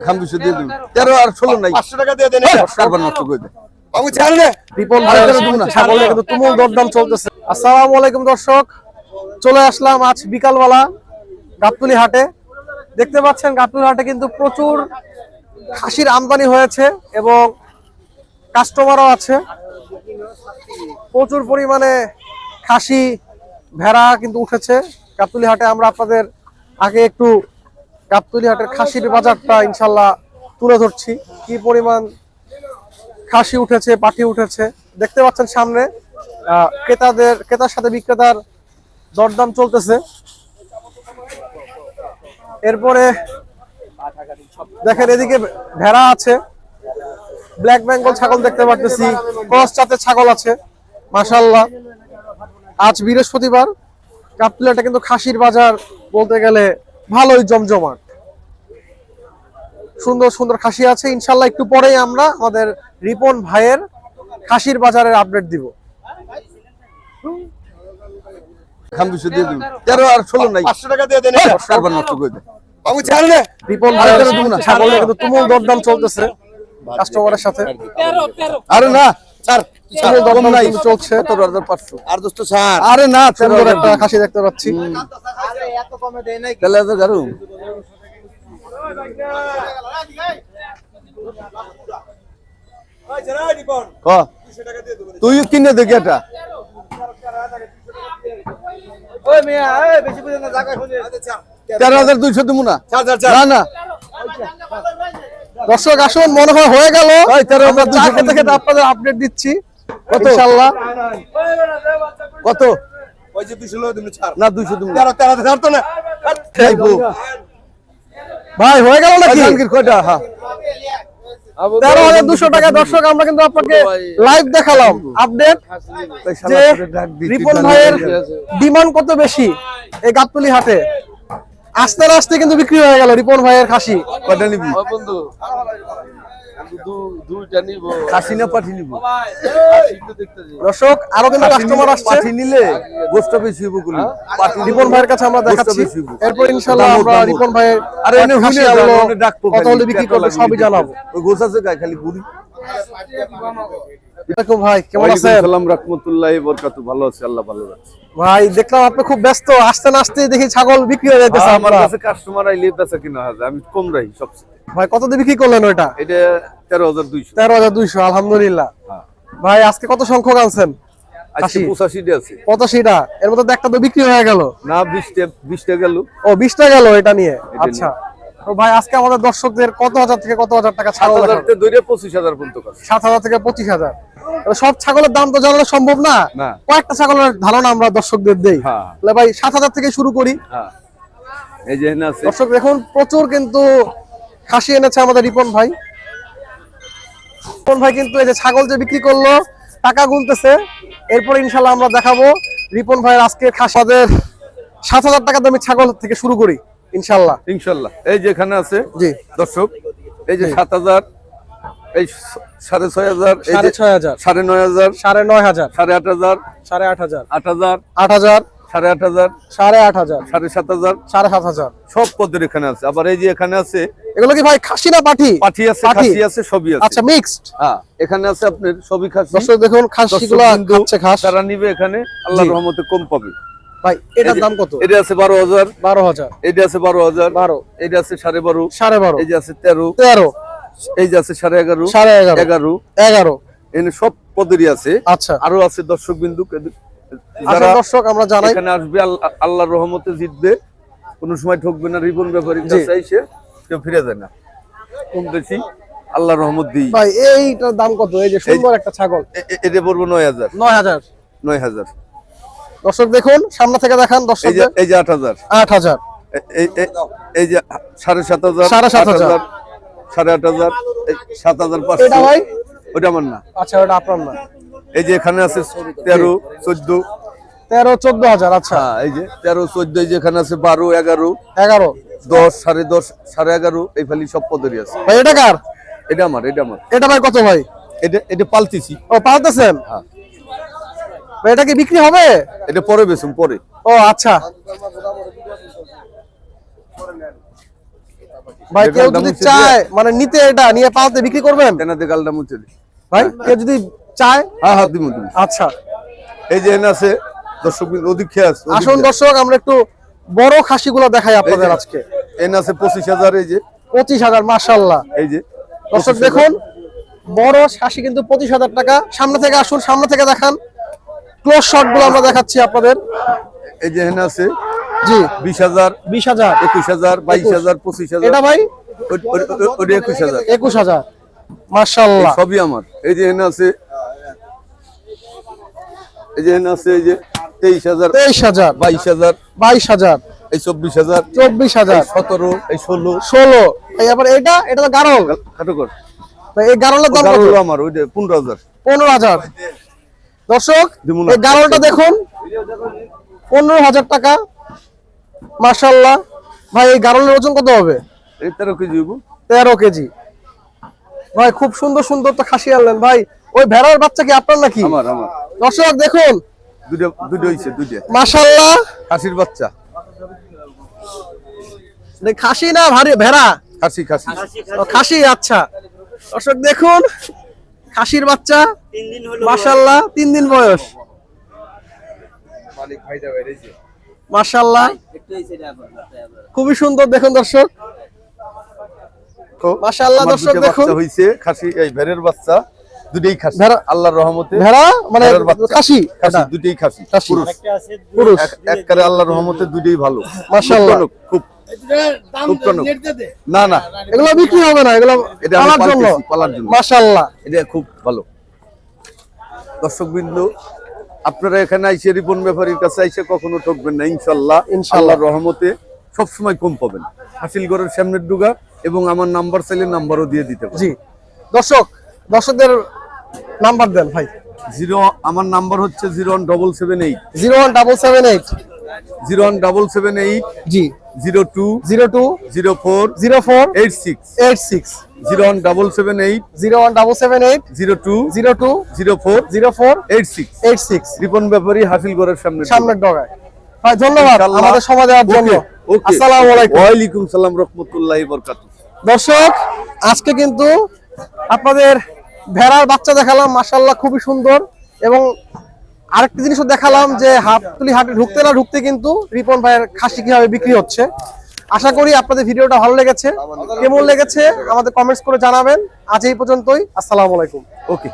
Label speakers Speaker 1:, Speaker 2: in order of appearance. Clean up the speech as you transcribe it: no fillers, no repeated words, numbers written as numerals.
Speaker 1: খামবিশু দিয়ে দিন 13 আর 16 নাই 500 টাকা দিয়ে দেন কারবার নষ্ট করে দেন আমি ছাড় না
Speaker 2: রিপন ভাই ছাগল কিন্তু তুমুল দরদাম চলতেছে। আসসালামু আলাইকুম দর্শক, চলে আসলাম আজ বিকালবেলা গাবতলী হাটে। দেখতে পাচ্ছেন গাবতলী হাটে কিন্তু প্রচুর খাসির আমদানি হয়েছে এবং কাস্টমারও আছে। প্রচুর পরিমাণে খাসি ভেড়া কিন্তু উঠেছে গাবতলী হাটে। আমরা আপনাদের আগে একটু গাবতলী হাটের খাসির বাজারটা ইনশাল্লাহ তুলে ধরছি, কি পরিমাণ খাসি উঠেছে, পাঠি উঠেছে। দেখতে পাচ্ছেন সামনে ক্রেতার সাথে বিক্রেতার দরদাম চলতেছে। এরপরে দেখেন এদিকে ভেড়া আছে, ব্ল্যাক বেঙ্গল ছাগল দেখতে পাচ্ছি, ক্রস জাতের ছাগল আছে মাশাআল্লাহ। আজ বৃহস্পতিবার, গাবতলীতে কিন্তু খাসির বাজার বলতে গেলে ভালোই জমজমাট। সুন্দর সুন্দর খাসি আছে ইনশাল্লাহ। একটু পরেই আমরা আমাদের রিপন ভাইয়ের খাসির বাজারের আপডেট দিব।
Speaker 1: খামবিশু দিয়ে দিন 13 আর 16 নাই 500 টাকা দিয়ে দেন কারবার নষ্ট করে দেন আমি ছাড় না
Speaker 2: রিপন ভাইয়ের ছাগল কিন্তু তুমুল দরদাম চলতেছে কাস্টমারের সাথে।
Speaker 1: আরে না স্যার
Speaker 2: তুমুল দরদাম
Speaker 1: নাই
Speaker 2: চলছে।
Speaker 1: 17500 আর দোস্ত স্যার
Speaker 2: আরে না, সুন্দর একটা খাসি দেখতে পাচ্ছি।
Speaker 3: এত কমে দেয় নাই
Speaker 1: তাহলে তো গারু ক তুই কিনে দেখি এটা
Speaker 3: ওই মিয়া এই বেশি বুঝেন না জায়গা খুঁজে
Speaker 1: 13200 দেবো না না না
Speaker 2: দর্শক আসুন, মনে হয় হয়ে গেল।
Speaker 1: 13200
Speaker 2: থেকে আপনাদের আপডেট দিচ্ছি ইনশাআল্লাহ।
Speaker 1: কত
Speaker 3: ওই যে 200 লো তুমি ছাড়
Speaker 1: না 200 দেবো
Speaker 3: 13 ছাড় তো না
Speaker 2: ভাই হয়ে গেল নাকি?
Speaker 1: জাহাঙ্গীর কয়টা হ্যাঁ
Speaker 2: 13,200 টাকা। দর্শক আমরা কিন্তু আপনাকে লাইভ দেখালাম আপডেট যে রিপন ভাইয়ের ডিমান্ড কত বেশি এই গাবতলী হাটে। আস্তে আস্তে কিন্তু বিক্রি হয়ে গেল রিপন ভাইয়ের খাসি।
Speaker 1: কয়টা নিবি
Speaker 4: বন্ধু দুইটা নিব
Speaker 1: খাসি না পাঠি নিব
Speaker 2: দর্শক আরো কিন্তু কাস্টমার আসছে।
Speaker 1: পাঠি নিলে গোস্ত বেশি হইব গুলি পাঠি
Speaker 2: রিপন ভাইয়ের কাছে আমরা দেখাচ্ছি, এরপর ইনশাআল্লাহ আমরা রিপন ভাইয়ের
Speaker 1: আরে এনে হুনে
Speaker 2: আলো
Speaker 1: যাবে ডাকবো
Speaker 2: কত হলে বিক্রি করবে সবই জানাবো।
Speaker 1: ওই গোছ আছে গায় খালি গুড়ি
Speaker 2: ভাই কেমন আছেন?
Speaker 1: আসসালামু রাহমাতুল্লাহি ওয়া বারাকাতুহু। ভালো আছি, আল্লাহ ভালো রাখছে।
Speaker 2: ভাই দেখলাম আপনি খুব ব্যস্ত, আসতে না আসতে দেখি ছাগল বিক্রি হয়ে যাইতেছে।
Speaker 1: আমার কাছে কাস্টমার আইলে বেচা কিনা হয়, আমি কম রাখি সবচেয়ে।
Speaker 2: ভাই কত দিয়ে বিক্রি করলেন ওইটা?
Speaker 1: এটা 13200
Speaker 2: 13,200 আলহামদুলিল্লাহ। ভাই আজকে কত সংখ্যক আনছেন?
Speaker 1: আজকে 85টা আছে
Speaker 2: 85টা, এর মধ্যে একটা তো বিক্রি হয়ে গেল
Speaker 1: না 20টা গেল।
Speaker 2: ও 20টা গেল এটা নিয়ে। আচ্ছা তো ভাই আজকে আমাদের দর্শকদের কত হাজার থেকে কত হাজার টাকা ছাগল
Speaker 1: 7000 তে ধরে 25000 পর্যন্ত কাছে
Speaker 2: 7,000 থেকে 25,000। সব ছাগলের দাম তো জানানো সম্ভব না,
Speaker 1: না।
Speaker 2: কয়েকটা ছাগলের ধারণা আমরা দর্শকদের দেই।
Speaker 1: হ্যাঁ।
Speaker 2: তাহলে ভাই 7,000 থেকে শুরু করি।
Speaker 1: হ্যাঁ এই যে এখানে আছে
Speaker 2: দর্শক দেখুন প্রচুর কিন্তু খাসি এনেছে আমাদের রিপন ভাই। রিপন ভাই কিন্তু এই যে ছাগল যে বিক্রি করলো টাকা গুনতেছে। এরপর ইনশাল্লাহ আমরা দেখাবো রিপন ভাইয়ের আজকে খাসাদের 7,000 টাকা দামি ছাগল থেকে শুরু করি ইনশাল্লাহ।
Speaker 1: ইনশাআল্লাহ। এই যে এখানে আছে
Speaker 2: জি
Speaker 1: দর্শক, এই যে 7000, এই 6500, এই যে
Speaker 2: 6,500,
Speaker 1: 9500,
Speaker 2: 9,500,
Speaker 1: 8500,
Speaker 2: 8,500,
Speaker 1: 8000,
Speaker 2: 8,000,
Speaker 1: 8500,
Speaker 2: 8,500,
Speaker 1: 7500
Speaker 2: 7,500।
Speaker 1: সব পদের এখানে আছে। আবার এই যে এখানে আছে
Speaker 2: এগুলো কি ভাই খাসি না পাঠি?
Speaker 1: পাঠি আছে, খাসি আছে, সবই আছে।
Speaker 2: আচ্ছা মিক্সড।
Speaker 1: হ্যাঁ এখানে আছে আপনার সবই খাসি।
Speaker 2: দর্শক দেখুন খাসিগুলো খাচ্ছে ঘাস।
Speaker 1: তারা নিবে এখানে আল্লাহর রহমতে কম পাবে।
Speaker 2: ভাই এটার দাম কত?
Speaker 1: এটা আছে 12000,
Speaker 2: 12,000,
Speaker 1: এটা আছে 12000,
Speaker 2: 12,
Speaker 1: এটা আছে 12.5,
Speaker 2: 12.5,
Speaker 1: এই যে আছে 13,
Speaker 2: 13,
Speaker 1: এই যে আছে 11.5,
Speaker 2: 11.5, 11।
Speaker 1: এনে সব পদেরই আছে।
Speaker 2: আচ্ছা
Speaker 1: আরো আছে দর্শক বিন্দু
Speaker 2: আচ্ছা দর্শক আমরা জানাই
Speaker 1: এখানে আসবে আল্লাহর রহমতে জিতবে, কোনো সময় ঠকবে না। রিপন ব্যাপারীর কাছে এসে কেউ ফিরে যায় না, কম বেশি আল্লাহর রহমত দিই।
Speaker 2: ভাই এইটার দাম কত? এই যে সুন্দর একটা ছাগল,
Speaker 1: এটা পড়বো 9000,
Speaker 2: 9,000।
Speaker 1: 9000।
Speaker 2: দর্শক দেখুন সামনে থেকে দেখান দর্শক।
Speaker 1: এই যে 8000,
Speaker 2: 8,000,
Speaker 1: এই যে 7500,
Speaker 2: 7,500,
Speaker 1: 8500, 7500।
Speaker 2: এটা ভাই
Speaker 1: ওটা আমার না।
Speaker 2: আচ্ছা ওটা আপনার না।
Speaker 1: এই যে এখানে আছে 13, 14,
Speaker 2: 13, 14,000। আচ্ছা
Speaker 1: হ্যাঁ এই যে 13, 14, এই যে এখানে আছে 12, 11,
Speaker 2: 11,
Speaker 1: 10, 10.5, 11.5, এই ফালি সব পদেরই আছে।
Speaker 2: ভাই এটা কার?
Speaker 1: এটা আমার, এটা আমার।
Speaker 2: এটা ভাই কত ভাই?
Speaker 1: এটা পালতেছি।
Speaker 2: ও পালতেছেন?
Speaker 1: হ্যাঁ।
Speaker 2: ভাই এটা কি বিক্রি হবে?
Speaker 1: এটা পরে বেচুম পরে।
Speaker 2: ও আচ্ছা ভাই কেউ
Speaker 1: গালটা
Speaker 2: যদি
Speaker 1: মুছে
Speaker 2: চায় মানে নিতে এটা নিয়ে পালতে বিক্রি করবেন
Speaker 1: তেনাতে গালটা মুছে দি।
Speaker 2: ভাই কেউ যদি চায়
Speaker 1: হ্যাঁ দিমু দিমু।
Speaker 2: আচ্ছা
Speaker 1: এই যে এনে আছে দর্শক অধিক খেয়ে আছে
Speaker 2: আসুন দর্শক আমরা একটু বড় খাসিগুলো দেখাই আপনাদের আজকে
Speaker 1: এনে আছে 25,000 এই যে
Speaker 2: 25,000 মাশাআল্লাহ
Speaker 1: এই যে
Speaker 2: দর্শক
Speaker 1: 25,000
Speaker 2: দেখুন বড় খাসি কিন্তু 25,000 টাকা সামনে থেকে আসুন সামনে থেকে দেখান ক্লোজ শট গুলো আমরা দেখাচ্ছি আপনাদের
Speaker 1: এই যে এনে আছে
Speaker 2: জি
Speaker 1: 20,000
Speaker 2: 20,000
Speaker 1: 21,000 22,000 25,000
Speaker 2: এটা ভাই
Speaker 1: ওটা 21,000
Speaker 2: 21,000 মাশাআল্লাহ
Speaker 1: সবই আমার এই যে এনে আছে এই যে এনে আছে এই যে 23,000
Speaker 2: 23,000
Speaker 1: 22,000
Speaker 2: 22,000
Speaker 1: এই 24,000
Speaker 2: 24,000
Speaker 1: 17 এই 16
Speaker 2: 16 এই আবার এটা তো গারল
Speaker 1: খাটো কর
Speaker 2: তো এই গারলের দাম কত
Speaker 1: গাড়ি আমার ওই যে 15,000
Speaker 2: 15,000 দর্শক
Speaker 1: দিমু না।
Speaker 2: এই গারলটা দেখুন 15,000 টাকা মাশাআল্লাহ ভাই এই গারলের ওজন কত হবে
Speaker 1: এই 13 কেজি হইব
Speaker 2: 13 কেজি ভাই খুব সুন্দর সুন্দর তো খাসি আনলেন ভাই ওই ভেড়ার বাচ্চা কি আপনার নাকি
Speaker 1: আমার
Speaker 2: দর্শক দেখুন
Speaker 1: দুটো হইছে দুটো
Speaker 2: মাশাআল্লাহ
Speaker 1: খাসির বাচ্চা
Speaker 2: এই খাসি না ভারী ভেড়া
Speaker 1: খাসি খাসি
Speaker 2: ও, খাসি আচ্ছা দর্শক দেখুন খাসির বাচ্চা মাশাআল্লাহ 3 দিন বয়স
Speaker 3: মালিক ভাই যাবে রেছে
Speaker 2: মাশাআল্লাহ খুবই সুন্দর দেখুন দর্শক মাশাআল্লাহ
Speaker 1: আমার
Speaker 2: দর্শক
Speaker 1: দুটো
Speaker 2: দেখুন
Speaker 1: বাচ্চা হইছে খাসি এই ভেড়ের বাচ্চা দুটেই খাসি
Speaker 2: ভেড়া-
Speaker 1: আল্লাহর রহমতে
Speaker 2: ভেড়া মানে
Speaker 1: ভেড়ার বাচ্চা।
Speaker 2: খাসি
Speaker 1: খাসি
Speaker 2: এটা
Speaker 1: দুটেই খাসি
Speaker 2: খাসি।
Speaker 1: পুরুষ
Speaker 2: পুরুষ
Speaker 1: একবারে আল্লাহর রহমতে দুটেই ভালো
Speaker 2: মাশাআল্লাহ।
Speaker 1: খুব খুব টনক না না
Speaker 2: এগুলো বিক্রি হবে না এগুলো
Speaker 1: এটা আমি
Speaker 2: পালার জন্য
Speaker 1: পালতেছি, পালার জন্য।
Speaker 2: মাশাআল্লাহ
Speaker 1: এটা খুব ভালো দর্শকবৃন্দ আপনারা এখানে আইসে রিপন ব্যাপারীর কাছে আইসে কখনো ঠকবেন না ইনশাল্লাহ
Speaker 2: ইনশাআল্লাহ।
Speaker 1: আল্লাহর রহমতে সবসময় কম পাবেন হাসিলগড়ের সামনের ডুগা এবং আমার নাম্বার চাইলে নাম্বারও দিয়ে দিতে পারেন
Speaker 2: জি দর্শকদের নাম্বার দেন ভাই
Speaker 1: আমার নাম্বার হচ্ছে 01778
Speaker 2: 01778
Speaker 1: 01778
Speaker 2: জি
Speaker 1: 02
Speaker 2: 02
Speaker 1: 04
Speaker 2: 04
Speaker 1: 86
Speaker 2: 86
Speaker 1: 01778
Speaker 2: 01778
Speaker 1: 02
Speaker 2: 02
Speaker 1: 04
Speaker 2: 04
Speaker 1: 86
Speaker 2: 86
Speaker 1: রিপন ব্যাপারী হাসিলগড়ের সামনে
Speaker 2: সামনের ডগায় ভাই ধন্যবাদ
Speaker 1: ইনশাআল্লাহ।
Speaker 2: আমাদের সময় দেওয়ার জন্য
Speaker 1: ওকে, ওকে।
Speaker 2: আসসালামু আলাইকুম
Speaker 1: ওয়ালাইকুম সালাম রহমতুল্লাহি বারাকাতুহু
Speaker 2: দর্শক আজকে কিন্তু আপনাদের ভেড়ার বাচ্চা দেখালাম মাশাআল্লাহ খুবই সুন্দর এবং আরেকটা জিনিসও দেখালাম যে হাটতুলি হাটে ঢুকতে না ঢুকতে কিন্তু রিপন ভাইয়ের খাসি কিভাবে বিক্রি হচ্ছে আশা করি আপনাদের ভিডিওটা ভালো লেগেছে কেমন লেগেছে আমাদের কমেন্টস করে জানাবেন আজ এই পর্যন্তই আসসালামু আলাইকুম
Speaker 1: ওকে